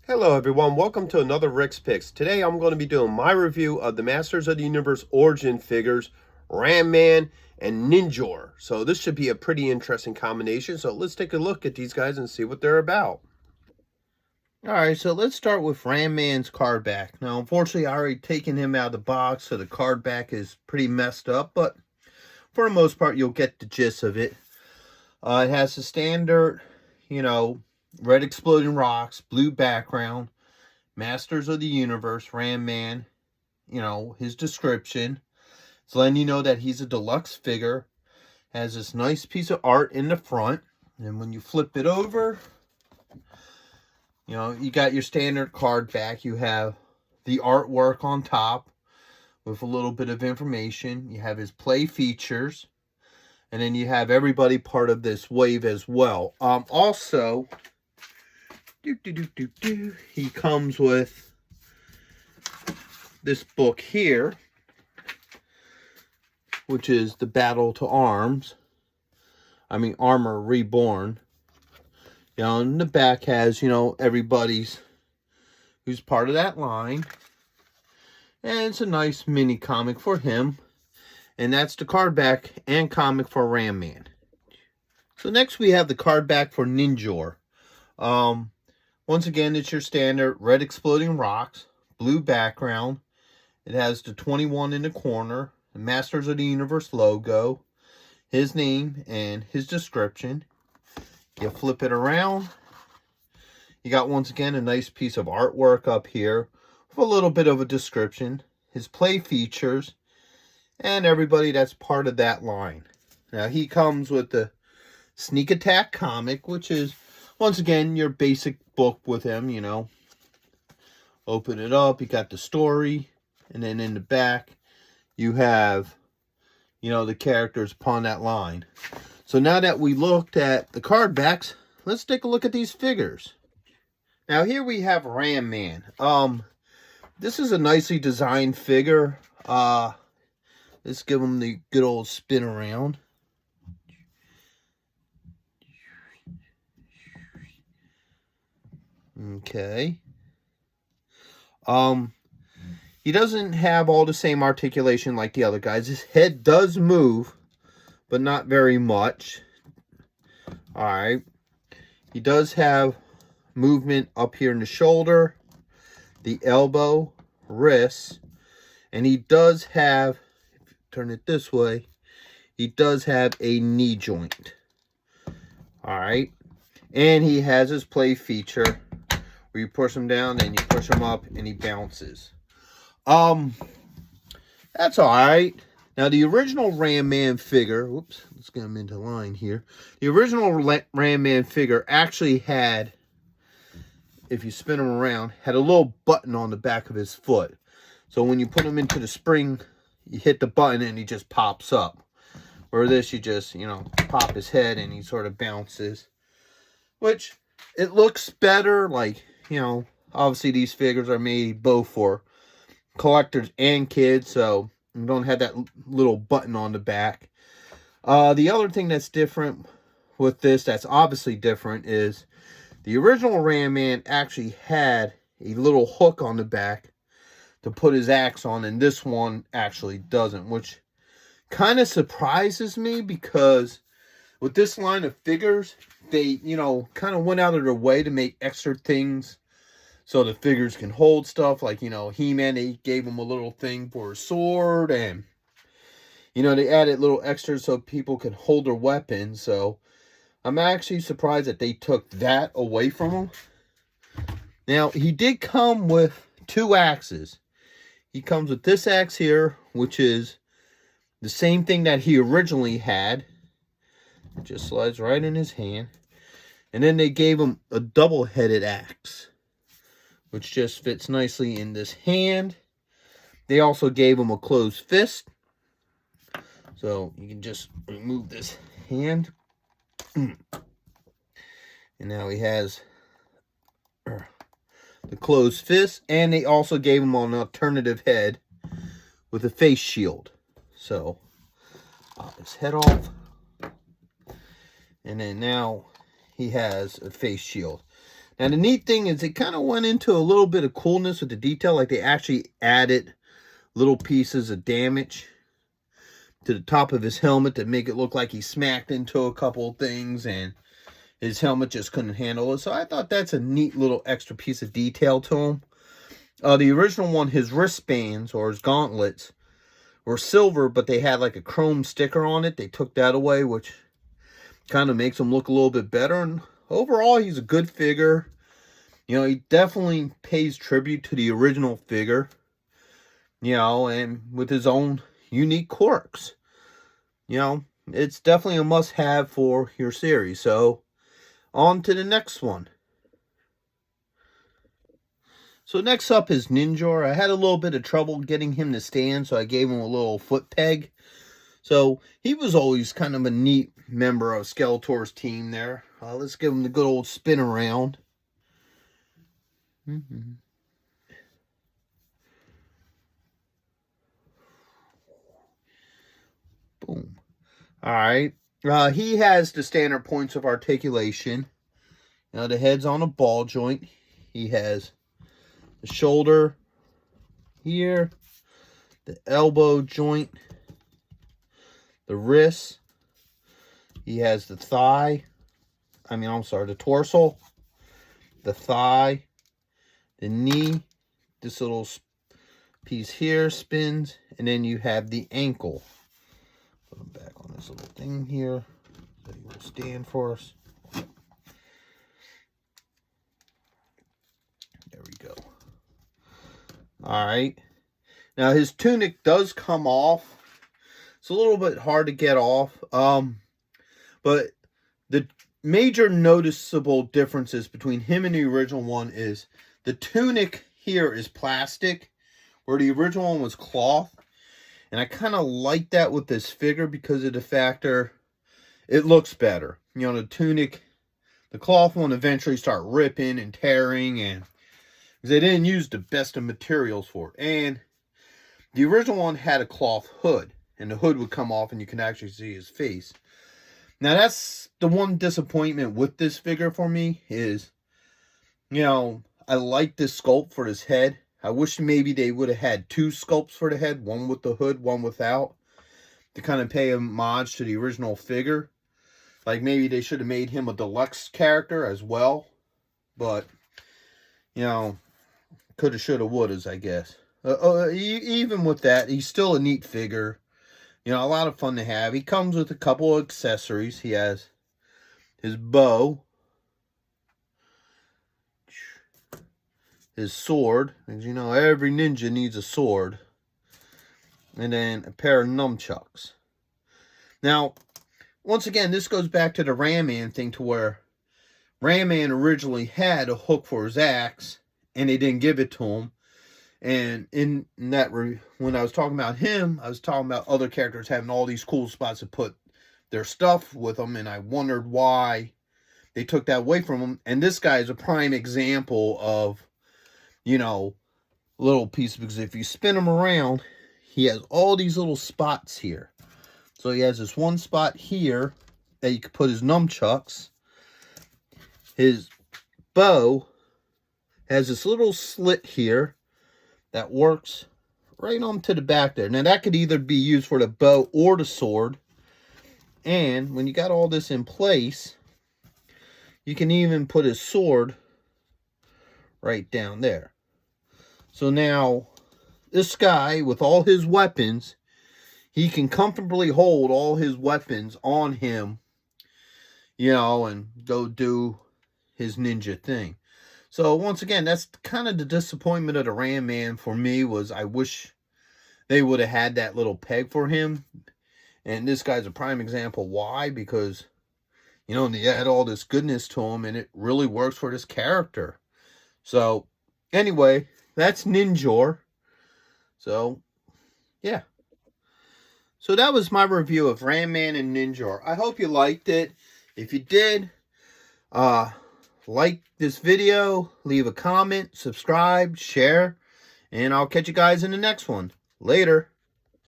Hello everyone, welcome to another Rick's Picks. Today I'm going to be doing my review of the Masters of the Universe Origin figures, Ram-man and Ninjor. So this should be a pretty interesting combination, so let's take a look at these guys and see what they're about. Alright, so let's start with Ram-man's card back. Now unfortunately I already taken him out of the box, so the card back is pretty messed up, but for the most part you'll get the gist of it. It has the standard, red exploding rocks, blue background, Masters of the Universe, Ram-man, his description. It's letting you know that he's a deluxe figure. Has this nice piece of art in the front. And when you flip it over, you got your standard card back. You have the artwork on top with a little bit of information. You have his play features. And then you have everybody part of this wave as well. Also, he comes with this book here, which is the Battle to Arms. Armor Reborn. And the back has, everybody's who's part of that line. And it's a nice mini comic for him. And that's the card back and comic for Ram-man. So next we have the card back for Ninjor. Once again, it's your standard red exploding rocks, blue background. It has the 21 in the corner, the Masters of the Universe logo, his name, and his description. You flip it around. You got, once again, a nice piece of artwork up here with a little bit of a description, his play features, and everybody that's part of that line. Now, he comes with the Sneak Attack comic, which is, once again, your basic book with him, Open it up, you got the story, and then in the back, you have, the characters upon that line. So now that we looked at the card backs, let's take a look at these figures. Now, here we have Ram-man. This is a nicely designed figure. Let's give him the good old spin around. Okay. He doesn't have all the same articulation like the other guys. His head does move, but not very much. Alright. He does have movement up here in the shoulder, the elbow, wrist, and he does have, turn it this way, he does have a knee joint. Alright. And he has his play feature where you push him down and you push him up and he bounces. That's alright. Now the original Ram-man figure, whoops, let's get him into line here. The original Ram-man figure actually had, if you spin him around, had a little button on the back of his foot. So when you put him into the spring, you hit the button and he just pops up. Or this, you just, pop his head and he sort of bounces. Which, it looks better. Like, obviously these figures are made both for collectors and kids. So, you don't have that little button on the back. The other thing that's different with this, that's obviously different, is the original Ram-man actually had a little hook on the back to put his axe on, and this one actually doesn't, which kind of surprises me because with this line of figures, they, kind of went out of their way to make extra things so the figures can hold stuff. Like, He-Man, they gave him a little thing for a sword, and, they added little extras so people can hold their weapons. So I'm actually surprised that they took that away from him. Now, he did come with two axes. He comes with this axe here, which is the same thing that he originally had. It just slides right in his hand. And then they gave him a double-headed axe, which just fits nicely in this hand. They also gave him a closed fist. So you can just remove this hand. And now he has the closed fist. And they also gave him an alternative head with a face shield. So, pop his head off. And then now he has a face shield. And the neat thing is it kind of went into a little bit of coolness with the detail. Like they actually added little pieces of damage to the top of his helmet to make it look like he smacked into a couple of things and his helmet just couldn't handle it. So I thought that's a neat little extra piece of detail to him. The original one, his wristbands or his gauntlets were silver, but they had like a chrome sticker on it. They took that away, which kind of makes him look a little bit better. And overall, he's a good figure. You know, he definitely pays tribute to the original figure. You know, and with his own unique quirks. You know, it's definitely a must-have for your series. So, on to the next one. So next up is Ninjor. I had a little bit of trouble getting him to stand, so I gave him a little foot peg. So he was always kind of a neat member of Skeletor's team there. Let's give him the good old spin around. Boom. Alright. He has the standard points of articulation. Now the head's on a ball joint. He has the shoulder here, the elbow joint, the wrist. He has the thigh. The torso, the thigh, the knee. This little piece here spins, and then you have the ankle. Put him back on this little thing here so he will stand for us. There we go. Alright. Now his tunic does come off. It's a little bit hard to get off. But the major noticeable differences between him and the original one is the tunic here is plastic, where the original one was cloth. And I kind of like that with this figure because of the factor it looks better. You know, the tunic, the cloth one eventually start ripping and tearing, and because they didn't use the best of materials for it. And the original one had a cloth hood, and the hood would come off and you can actually see his face. Now that's the one disappointment with this figure for me is, you know, I like this sculpt for his head. I wish maybe they would have had two sculpts for the head, one with the hood, one without, to kind of pay homage to the original figure. Like maybe they should have made him a deluxe character as well. But, you know, coulda, shoulda, wouldas, I guess. Even with that, he's still a neat figure. You know, a lot of fun to have. He comes with a couple of accessories. He has his bow, his sword, because you know every ninja needs a sword, and then a pair of nunchucks. Now, once again, this goes back to the Ram-man thing, to where Ram-man originally had a hook for his axe, and they didn't give it to him. And in that, when I was talking about him, I was talking about other characters having all these cool spots to put their stuff with them, and I wondered why they took that away from him. And this guy is a prime example of, you know, little piece, because if you spin him around, he has all these little spots here. So he has this one spot here that you could put his nunchucks. His bow has this little slit here that works right on to the back there. Now that could either be used for the bow or the sword. And when you got all this in place, you can even put his sword right down there. So now, this guy, with all his weapons, he can comfortably hold all his weapons on him, you know, and go do his ninja thing. So, once again, that's kind of the disappointment of the Ram-man for me, was I wish they would have had that little peg for him. And this guy's a prime example why, because, you know, they add all this goodness to him, and it really works for this character. So, anyway, that's Ninjor. So, yeah. So that was my review of Ram-man and Ninjor. I hope you liked it. If you did, like this video, leave a comment, subscribe, share, and I'll catch you guys in the next one. Later.